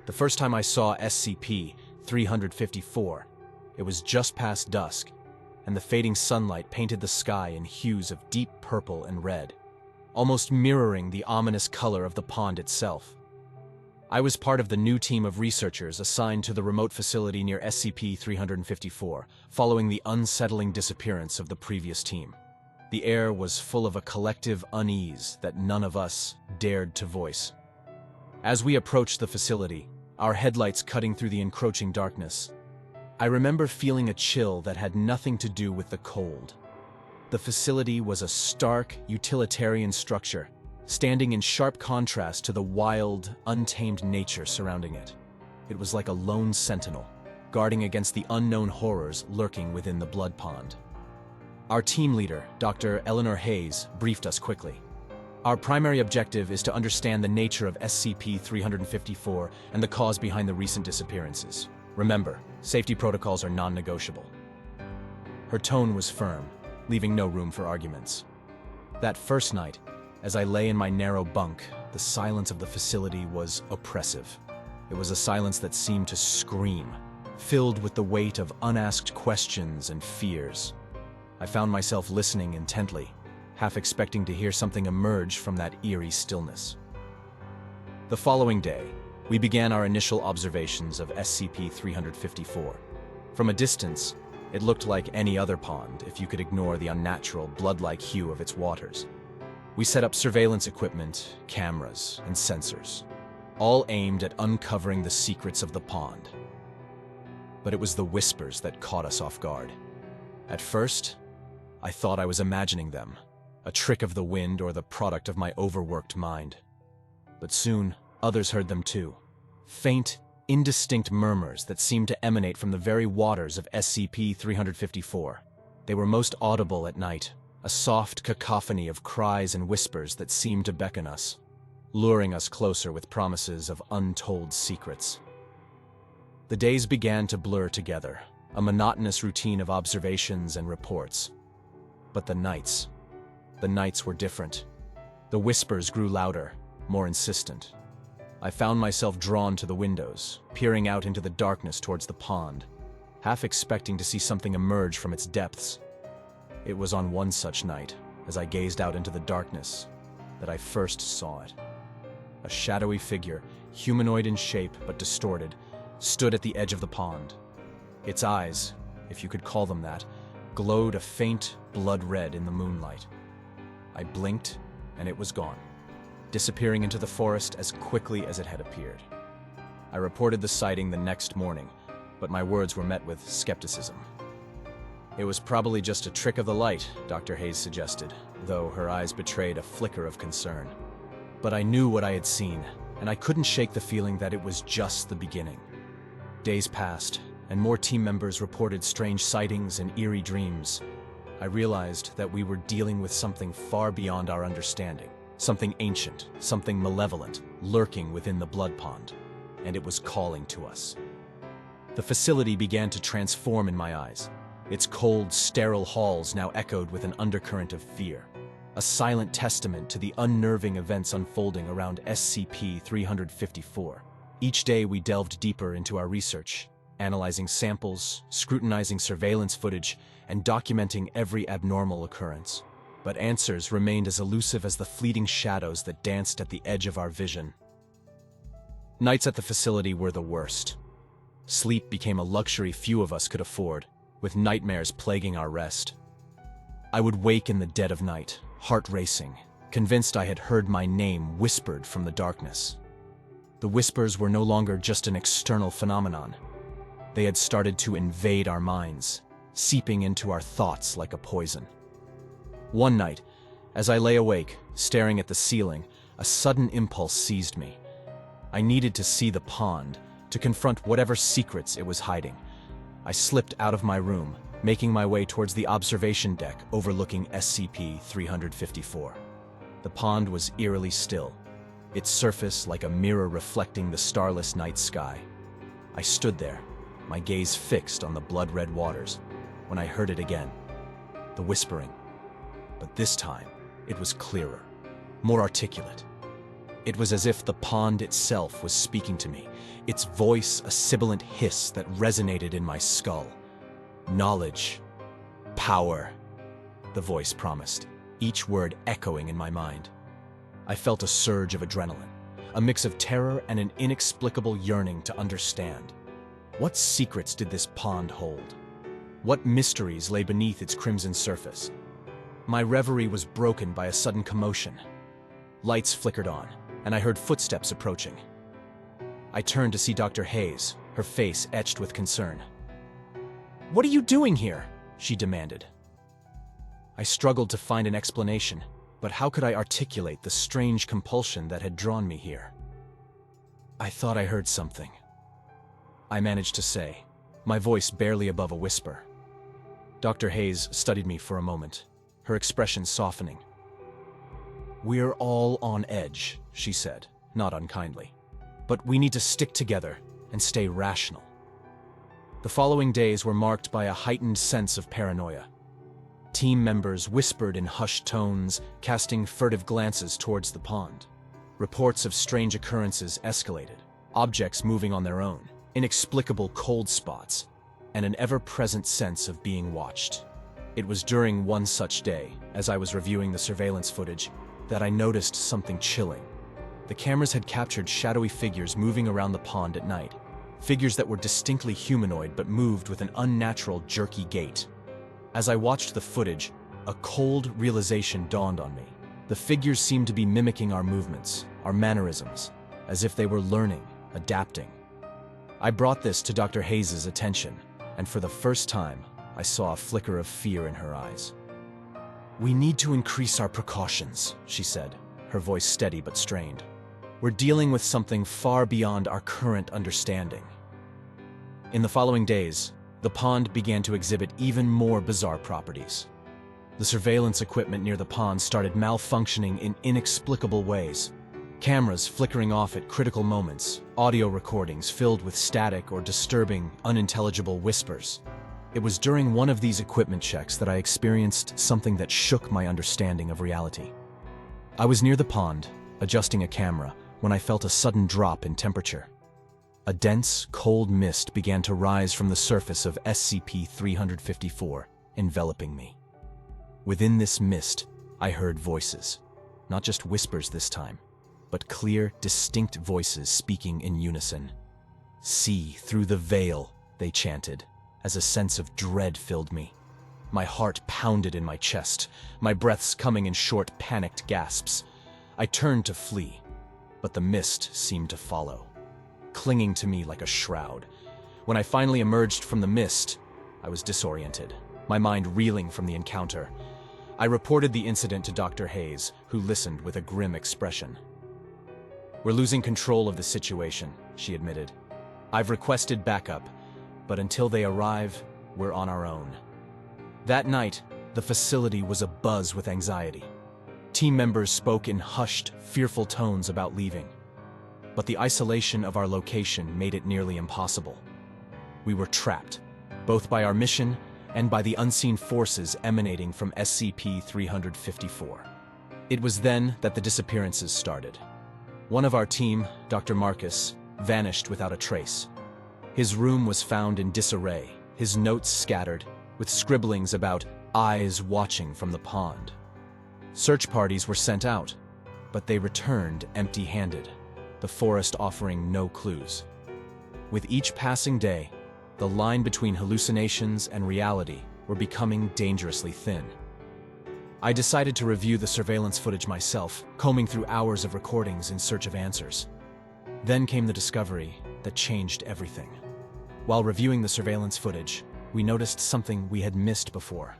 The first time I saw SCP-354, it was just past dusk, and the fading sunlight painted the sky in hues of deep purple and red, almost mirroring the ominous color of the pond itself. I was part of the new team of researchers assigned to the remote facility near SCP-354, following the unsettling disappearance of the previous team. The air was full of a collective unease that none of us dared to voice. As we approached the facility, our headlights cutting through the encroaching darkness, I remember feeling a chill that had nothing to do with the cold. The facility was a stark, utilitarian structure, standing in sharp contrast to the wild, untamed nature surrounding it. It was like a lone sentinel, guarding against the unknown horrors lurking within the blood pond. Our team leader, Dr. Eleanor Hayes, briefed us quickly. Our primary objective is to understand the nature of SCP-354 and the cause behind the recent disappearances. Remember, safety protocols are non-negotiable. Her tone was firm, leaving no room for arguments. That first night, as I lay in my narrow bunk, the silence of the facility was oppressive. It was a silence that seemed to scream, filled with the weight of unasked questions and fears. I found myself listening intently, half expecting to hear something emerge from that eerie stillness. The following day, we began our initial observations of SCP-354. From a distance, it looked like any other pond if you could ignore the unnatural, blood-like hue of its waters. We set up surveillance equipment, cameras, and sensors, all aimed at uncovering the secrets of the pond. But it was the whispers that caught us off guard. At first, I thought I was imagining them, a trick of the wind or the product of my overworked mind. But soon, others heard them too. Faint, indistinct murmurs that seemed to emanate from the very waters of SCP-354. They were most audible at night, a soft cacophony of cries and whispers that seemed to beckon us, luring us closer with promises of untold secrets. The days began to blur together, a monotonous routine of observations and reports. But the nights were different. The whispers grew louder, more insistent. I found myself drawn to the windows, peering out into the darkness towards the pond, half expecting to see something emerge from its depths. It was on one such night, as I gazed out into the darkness, that I first saw it. A shadowy figure, humanoid in shape but distorted, stood at the edge of the pond. Its eyes, if you could call them that, glowed a faint blood red in the moonlight. I blinked, and it was gone, disappearing into the forest as quickly as it had appeared. I reported the sighting the next morning, but my words were met with skepticism. It was probably just a trick of the light, Dr. Hayes suggested, though her eyes betrayed a flicker of concern. But I knew what I had seen, and I couldn't shake the feeling that it was just the beginning. Days passed, and more team members reported strange sightings and eerie dreams. I realized that we were dealing with something far beyond our understanding, something ancient, something malevolent, lurking within the blood pond, and it was calling to us. The facility began to transform in my eyes. Its cold, sterile halls now echoed with an undercurrent of fear, a silent testament to the unnerving events unfolding around SCP-354. Each day we delved deeper into our research, analyzing samples, scrutinizing surveillance footage, and documenting every abnormal occurrence. But answers remained as elusive as the fleeting shadows that danced at the edge of our vision. Nights at the facility were the worst. Sleep became a luxury few of us could afford, with nightmares plaguing our rest. I would wake in the dead of night, heart racing, convinced I had heard my name whispered from the darkness. The whispers were no longer just an external phenomenon. They had started to invade our minds, seeping into our thoughts like a poison. One night, as I lay awake, staring at the ceiling, a sudden impulse seized me. I needed to see the pond, to confront whatever secrets it was hiding. I slipped out of my room, making my way towards the observation deck overlooking SCP-354. The pond was eerily still, its surface like a mirror reflecting the starless night sky. I stood there, my gaze fixed on the blood-red waters, when I heard it again, the whispering. But this time, it was clearer, more articulate. It was as if the pond itself was speaking to me, its voice a sibilant hiss that resonated in my skull. Knowledge. Power. The voice promised, each word echoing in my mind. I felt a surge of adrenaline, a mix of terror and an inexplicable yearning to understand. What secrets did this pond hold? What mysteries lay beneath its crimson surface? My reverie was broken by a sudden commotion. Lights flickered on, and I heard footsteps approaching. I turned to see Dr. Hayes, her face etched with concern. "What are you doing here?" she demanded. I struggled to find an explanation, but how could I articulate the strange compulsion that had drawn me here? "I thought I heard something," I managed to say, my voice barely above a whisper. Dr. Hayes studied me for a moment, her expression softening. "We're all on edge," she said, not unkindly. "But we need to stick together and stay rational." The following days were marked by a heightened sense of paranoia. Team members whispered in hushed tones, casting furtive glances towards the pond. Reports of strange occurrences escalated, objects moving on their own, inexplicable cold spots, and an ever-present sense of being watched. It was during one such day, as I was reviewing the surveillance footage, that I noticed something chilling. The cameras had captured shadowy figures moving around the pond at night, figures that were distinctly humanoid but moved with an unnatural, jerky gait. As I watched the footage, a cold realization dawned on me. The figures seemed to be mimicking our movements, our mannerisms, as if they were learning, adapting. I brought this to Dr. Hayes' attention, and for the first time, I saw a flicker of fear in her eyes. "We need to increase our precautions," she said, her voice steady but strained. "We're dealing with something far beyond our current understanding." In the following days, the pond began to exhibit even more bizarre properties. The surveillance equipment near the pond started malfunctioning in inexplicable ways. Cameras flickering off at critical moments, audio recordings filled with static or disturbing, unintelligible whispers. It was during one of these equipment checks that I experienced something that shook my understanding of reality. I was near the pond, adjusting a camera, when I felt a sudden drop in temperature. A dense, cold mist began to rise from the surface of SCP-354, enveloping me. Within this mist, I heard voices. Not just whispers this time, but clear, distinct voices speaking in unison. "See through the veil," they chanted, as a sense of dread filled me. My heart pounded in my chest, my breaths coming in short, panicked gasps. I turned to flee, but the mist seemed to follow, clinging to me like a shroud. When I finally emerged from the mist, I was disoriented, my mind reeling from the encounter. I reported the incident to Dr. Hayes, who listened with a grim expression. "We're losing control of the situation," she admitted. "I've requested backup, but until they arrive, we're on our own." That night, the facility was abuzz with anxiety. Team members spoke in hushed, fearful tones about leaving. But the isolation of our location made it nearly impossible. We were trapped, both by our mission and by the unseen forces emanating from SCP-354. It was then that the disappearances started. One of our team, Dr. Marcus, vanished without a trace. His room was found in disarray, his notes scattered, with scribblings about eyes watching from the pond. Search parties were sent out, but they returned empty-handed, the forest offering no clues. With each passing day, the line between hallucinations and reality were becoming dangerously thin. I decided to review the surveillance footage myself, combing through hours of recordings in search of answers. Then came the discovery that changed everything. While reviewing the surveillance footage, we noticed something we had missed before.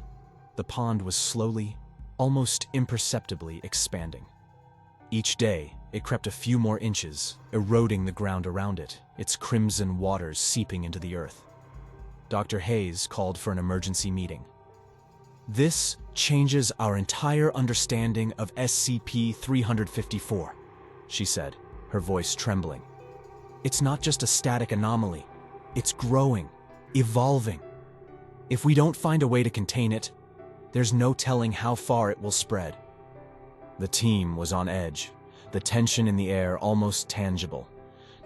The pond was slowly, almost imperceptibly expanding. Each day, it crept a few more inches, eroding the ground around it, its crimson waters seeping into the earth. Dr. Hayes called for an emergency meeting. "This changes our entire understanding of SCP-354, she said, her voice trembling. "It's not just a static anomaly. It's growing, evolving. If we don't find a way to contain it, there's no telling how far it will spread." The team was on edge. the tension in the air almost tangible.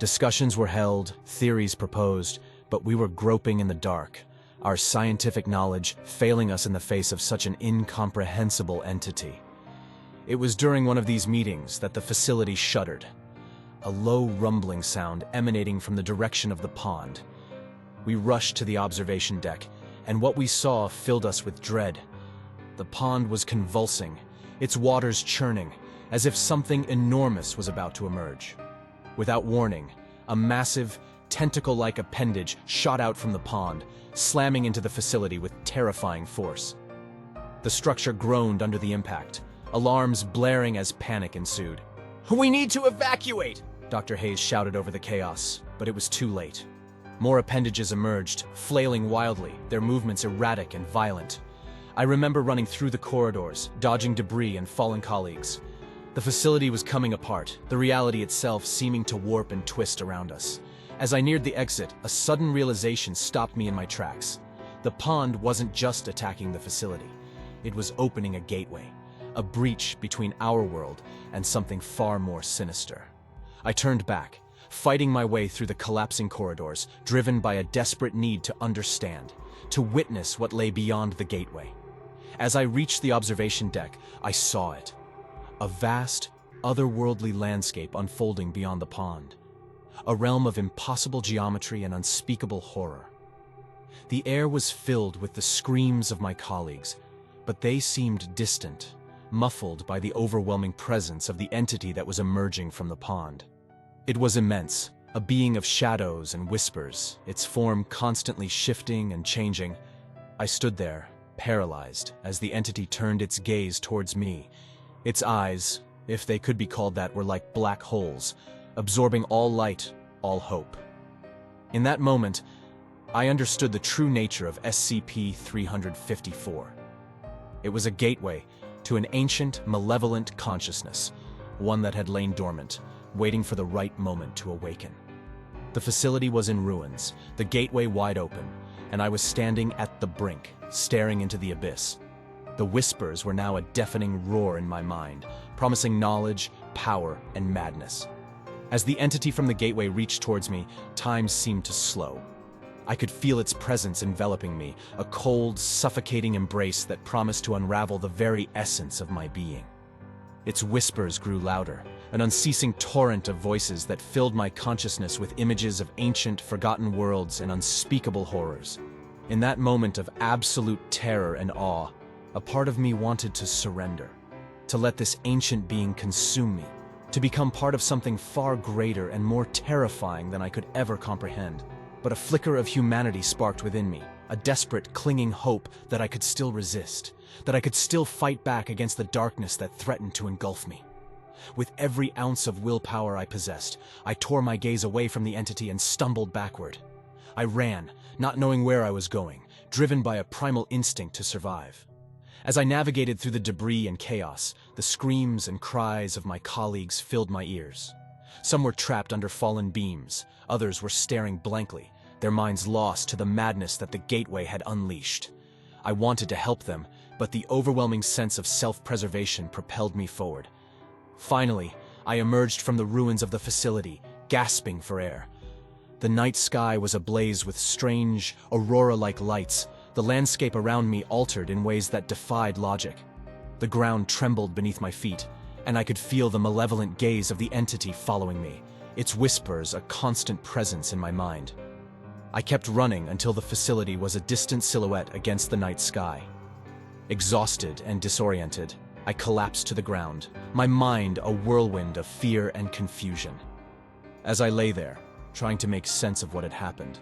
Discussions were held, theories proposed, but we were groping in the dark, our scientific knowledge failing us in the face of such an incomprehensible entity. It was during one of these meetings that the facility shuddered, a low rumbling sound emanating from the direction of the pond. We rushed to the observation deck, and what we saw filled us with dread. The pond was convulsing, its waters churning, as if something enormous was about to emerge. Without warning, a massive, tentacle-like appendage shot out from the pond, slamming into the facility with terrifying force. The structure groaned under the impact, alarms blaring as panic ensued. "We need to evacuate!" Dr. Hayes shouted over the chaos, but it was too late. More appendages emerged, flailing wildly, their movements erratic and violent. I remember running through the corridors, dodging debris and fallen colleagues. The facility was coming apart, the reality itself seeming to warp and twist around us. As I neared the exit, a sudden realization stopped me in my tracks. The pond wasn't just attacking the facility. It was opening a gateway, a breach between our world and something far more sinister. I turned back, fighting my way through the collapsing corridors, driven by a desperate need to understand, to witness what lay beyond the gateway. As I reached the observation deck, I saw it. A vast, otherworldly landscape unfolding beyond the pond. A realm of impossible geometry and unspeakable horror. The air was filled with the screams of my colleagues, but they seemed distant, muffled by the overwhelming presence of the entity that was emerging from the pond. It was immense, a being of shadows and whispers, its form constantly shifting and changing. I stood there, paralyzed, as the entity turned its gaze towards me. Its eyes, if they could be called that, were like black holes, absorbing all light, all hope. In that moment, I understood the true nature of SCP-354. It was a gateway to an ancient, malevolent consciousness, one that had lain dormant, waiting for the right moment to awaken. The facility was in ruins, the gateway wide open, and I was standing at the brink, staring into the abyss. The whispers were now a deafening roar in my mind, promising knowledge, power, and madness. As the entity from the gateway reached towards me, time seemed to slow. I could feel its presence enveloping me, a cold, suffocating embrace that promised to unravel the very essence of my being. Its whispers grew louder, an unceasing torrent of voices that filled my consciousness with images of ancient, forgotten worlds and unspeakable horrors. In that moment of absolute terror and awe, a part of me wanted to surrender, to let this ancient being consume me, to become part of something far greater and more terrifying than I could ever comprehend. But a flicker of humanity sparked within me, a desperate, clinging hope that I could still resist, that I could still fight back against the darkness that threatened to engulf me. With every ounce of willpower I possessed, I tore my gaze away from the entity and stumbled backward. I ran, not knowing where I was going, driven by a primal instinct to survive. As I navigated through the debris and chaos, the screams and cries of my colleagues filled my ears. Some were trapped under fallen beams, others were staring blankly, their minds lost to the madness that the gateway had unleashed. I wanted to help them, but the overwhelming sense of self-preservation propelled me forward. Finally, I emerged from the ruins of the facility, gasping for air. The night sky was ablaze with strange, aurora-like lights. The landscape around me altered in ways that defied logic. The ground trembled beneath my feet, and I could feel the malevolent gaze of the entity following me, its whispers a constant presence in my mind. I kept running until the facility was a distant silhouette against the night sky. Exhausted and disoriented, I collapsed to the ground, my mind a whirlwind of fear and confusion. As I lay there, trying to make sense of what had happened,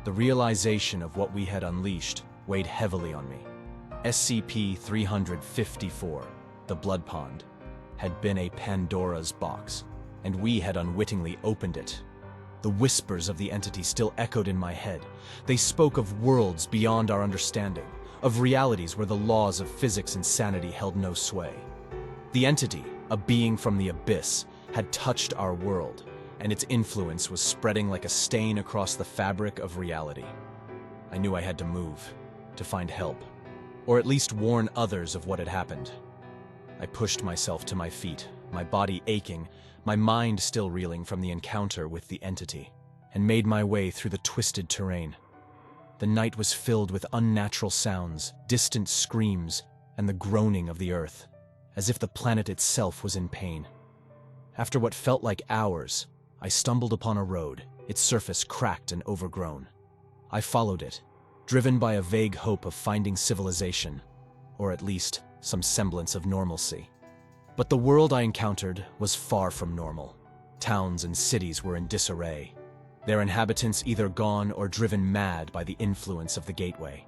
the realization of what we had unleashed weighed heavily on me. SCP-354, the Blood Pond, had been a Pandora's box, and we had unwittingly opened it. The whispers of the entity still echoed in my head. They spoke of worlds beyond our understanding, of realities where the laws of physics and sanity held no sway. The entity, a being from the abyss, had touched our world, and its influence was spreading like a stain across the fabric of reality. I knew I had to move, to find help, or at least warn others of what had happened. I pushed myself to my feet, my body aching, my mind still reeling from the encounter with the entity, and made my way through the twisted terrain. The night was filled with unnatural sounds, distant screams, and the groaning of the earth, as if the planet itself was in pain. After what felt like hours, I stumbled upon a road, its surface cracked and overgrown. I followed it, driven by a vague hope of finding civilization, or at least some semblance of normalcy. But the world I encountered was far from normal. Towns and cities were in disarray, their inhabitants either gone or driven mad by the influence of the gateway.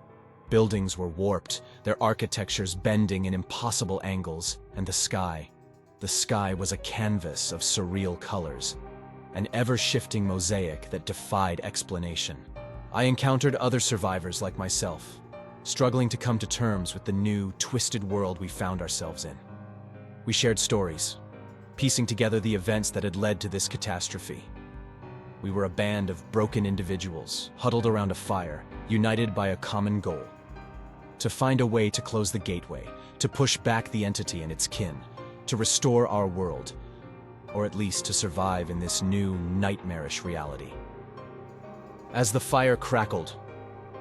Buildings were warped, their architectures bending in impossible angles, and the sky was a canvas of surreal colors, an ever-shifting mosaic that defied explanation. I encountered other survivors like myself, struggling to come to terms with the new, twisted world we found ourselves in. We shared stories, piecing together the events that had led to this catastrophe. We were a band of broken individuals, huddled around a fire, united by a common goal: to find a way to close the gateway, to push back the entity and its kin, to restore our world, or at least to survive in this new, nightmarish reality. As the fire crackled,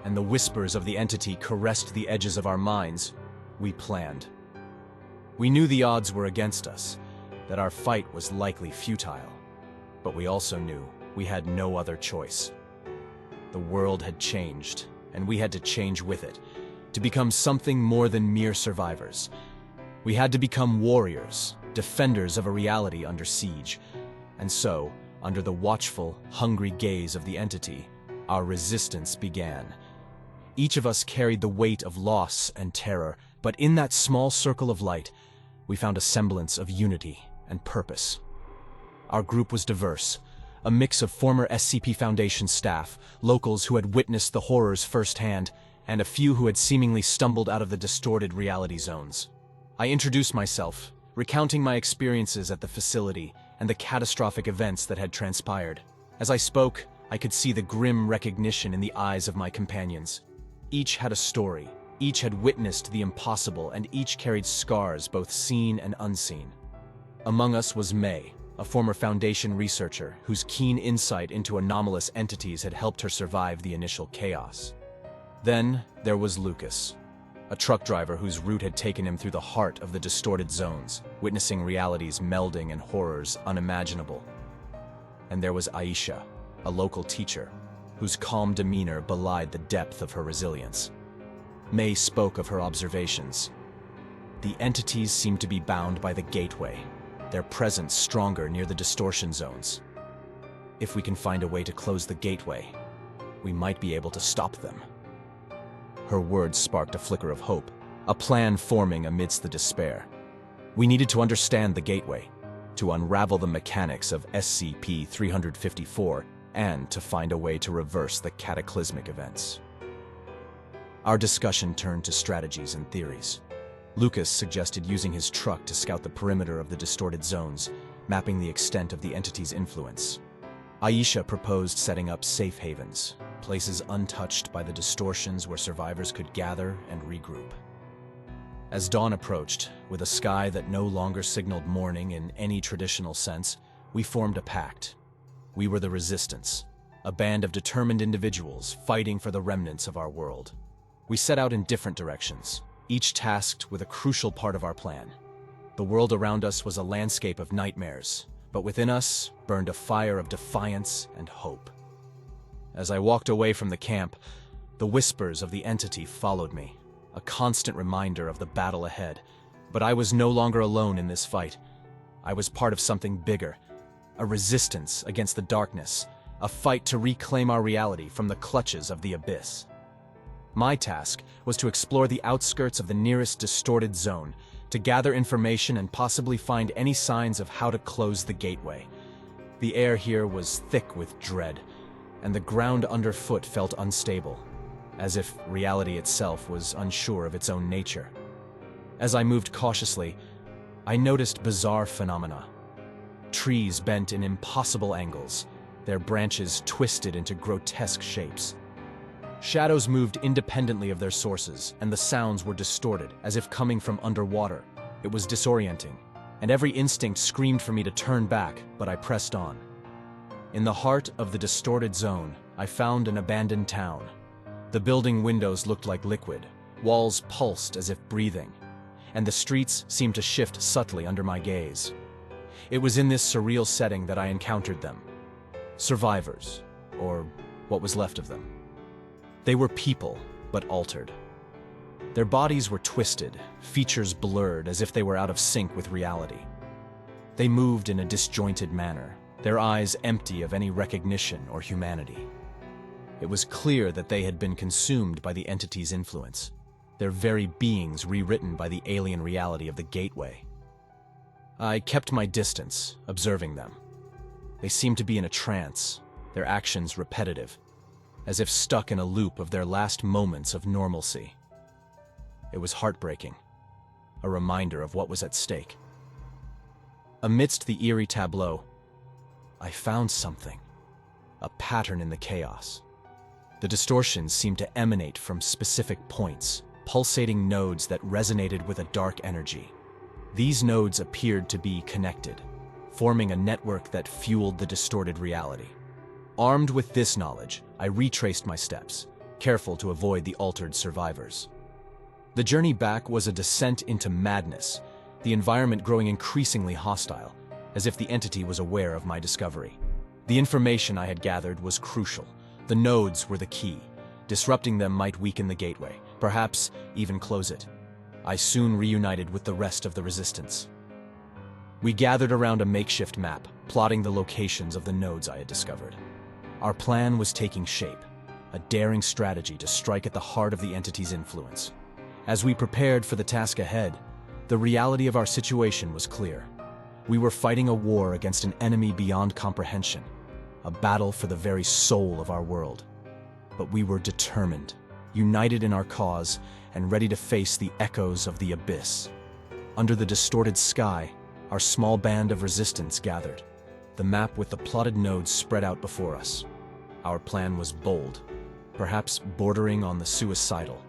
and the whispers of the entity caressed the edges of our minds, we planned. We knew the odds were against us, that our fight was likely futile, but we also knew we had no other choice. The world had changed, and we had to change with it, to become something more than mere survivors. We had to become warriors, defenders of a reality under siege. And so, under the watchful, hungry gaze of the entity, our resistance began. Each of us carried the weight of loss and terror, but in that small circle of light, we found a semblance of unity and purpose. Our group was diverse, a mix of former SCP Foundation staff, locals who had witnessed the horrors firsthand, and a few who had seemingly stumbled out of the distorted reality zones. I introduced myself, recounting my experiences at the facility and the catastrophic events that had transpired. As I spoke, I could see the grim recognition in the eyes of my companions. Each had a story, each had witnessed the impossible, and each carried scars both seen and unseen. Among us was May, a former Foundation researcher whose keen insight into anomalous entities had helped her survive the initial chaos. Then there was Lucas, a truck driver whose route had taken him through the heart of the distorted zones, witnessing realities melding and horrors unimaginable. And there was Aisha, a local teacher, whose calm demeanor belied the depth of her resilience. May spoke of her observations. The entities seemed to be bound by the gateway, their presence stronger near the distortion zones. If we can find a way to close the gateway, we might be able to stop them. Her words sparked a flicker of hope, a plan forming amidst the despair. We needed to understand the gateway, to unravel the mechanics of SCP-354, and to find a way to reverse the cataclysmic events. Our discussion turned to strategies and theories. Lucas suggested using his truck to scout the perimeter of the distorted zones, mapping the extent of the entity's influence. Aisha proposed setting up safe havens, places untouched by the distortions where survivors could gather and regroup. As dawn approached, with a sky that no longer signaled morning in any traditional sense, we formed a pact. We were the Resistance, a band of determined individuals fighting for the remnants of our world. We set out in different directions, each tasked with a crucial part of our plan. The world around us was a landscape of nightmares, but within us burned a fire of defiance and hope. As I walked away from the camp, the whispers of the entity followed me, a constant reminder of the battle ahead. But I was no longer alone in this fight. I was part of something bigger, a resistance against the darkness, a fight to reclaim our reality from the clutches of the abyss. My task was to explore the outskirts of the nearest distorted zone, to gather information and possibly find any signs of how to close the gateway. The air here was thick with dread, and the ground underfoot felt unstable, as if reality itself was unsure of its own nature. As I moved cautiously, I noticed bizarre phenomena. Trees bent in impossible angles, their branches twisted into grotesque shapes. Shadows moved independently of their sources, and the sounds were distorted, as if coming from underwater. It was disorienting, and every instinct screamed for me to turn back, but I pressed on. In the heart of the distorted zone, I found an abandoned town. The building windows looked like liquid, walls pulsed as if breathing, and the streets seemed to shift subtly under my gaze. It was in this surreal setting that I encountered them. Survivors, or what was left of them. They were people, but altered. Their bodies were twisted, features blurred as if they were out of sync with reality. They moved in a disjointed manner, their eyes empty of any recognition or humanity. It was clear that they had been consumed by the entity's influence, their very beings rewritten by the alien reality of the gateway. I kept my distance, observing them. They seemed to be in a trance, their actions repetitive, as if stuck in a loop of their last moments of normalcy. It was heartbreaking, a reminder of what was at stake. Amidst the eerie tableau, I found something, a pattern in the chaos. The distortions seemed to emanate from specific points, pulsating nodes that resonated with a dark energy. These nodes appeared to be connected, forming a network that fueled the distorted reality. Armed with this knowledge, I retraced my steps, careful to avoid the altered survivors. The journey back was a descent into madness, the environment growing increasingly hostile, as if the entity was aware of my discovery. The information I had gathered was crucial. The nodes were the key. Disrupting them might weaken the gateway, perhaps even close it. I soon reunited with the rest of the resistance. We gathered around a makeshift map, plotting the locations of the nodes I had discovered. Our plan was taking shape, a daring strategy to strike at the heart of the entity's influence. As we prepared for the task ahead, the reality of our situation was clear. We were fighting a war against an enemy beyond comprehension, a battle for the very soul of our world. But we were determined, united in our cause, and ready to face the echoes of the abyss. Under the distorted sky, our small band of resistance gathered, the map with the plotted nodes spread out before us. Our plan was bold, perhaps bordering on the suicidal,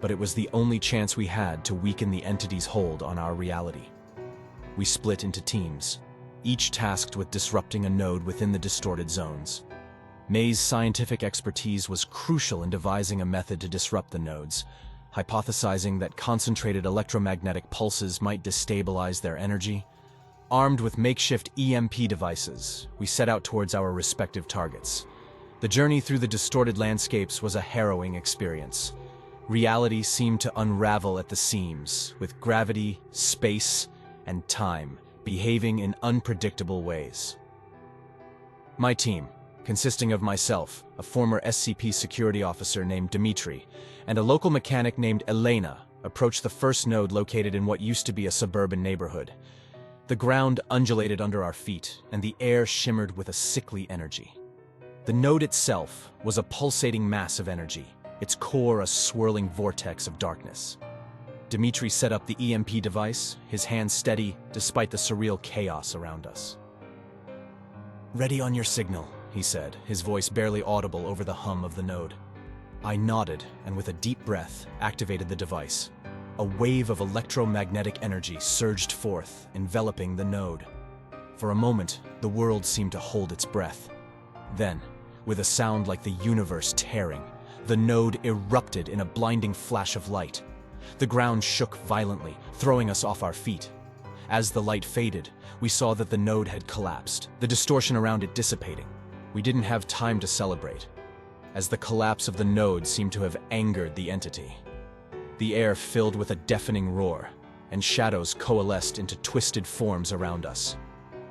but it was the only chance we had to weaken the entity's hold on our reality. We split into teams, each tasked with disrupting a node within the distorted zones. May's scientific expertise was crucial in devising a method to disrupt the nodes, hypothesizing that concentrated electromagnetic pulses might destabilize their energy. Armed with makeshift EMP devices, we set out towards our respective targets. The journey through the distorted landscapes was a harrowing experience. Reality seemed to unravel at the seams, with gravity, space, and time behaving in unpredictable ways. My team, consisting of myself, a former SCP security officer named Dmitri, and a local mechanic named Elena, approached the first node located in what used to be a suburban neighborhood. The ground undulated under our feet, and the air shimmered with a sickly energy. The node itself was a pulsating mass of energy, its core a swirling vortex of darkness. Dmitri set up the EMP device, his hands steady despite the surreal chaos around us. "Ready on your signal," he said, his voice barely audible over the hum of the node. I nodded and with a deep breath activated the device. A wave of electromagnetic energy surged forth, enveloping the node. For a moment, the world seemed to hold its breath. Then, with a sound like the universe tearing, the node erupted in a blinding flash of light. The ground shook violently, throwing us off our feet. As the light faded, we saw that the node had collapsed, the distortion around it dissipating. We didn't have time to celebrate, as the collapse of the node seemed to have angered the entity. The air filled with a deafening roar, and shadows coalesced into twisted forms around us.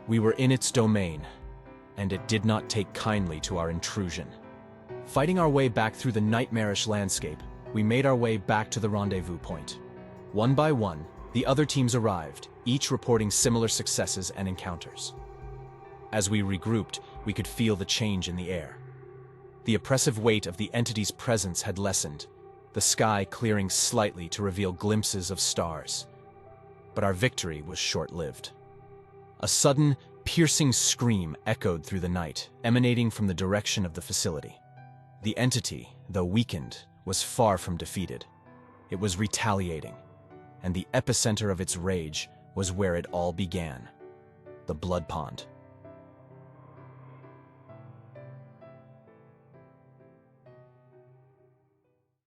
We were in its domain, and it did not take kindly to our intrusion. Fighting our way back through the nightmarish landscape, we made our way back to the rendezvous point. One by one, the other teams arrived, each reporting similar successes and encounters. As we regrouped, we could feel the change in the air. The oppressive weight of the entity's presence had lessened, the sky clearing slightly to reveal glimpses of stars. But our victory was short-lived. A sudden, piercing scream echoed through the night, emanating from the direction of the facility. The entity, though weakened, was far from defeated. It was retaliating, and the epicenter of its rage was where it all began. The blood pond.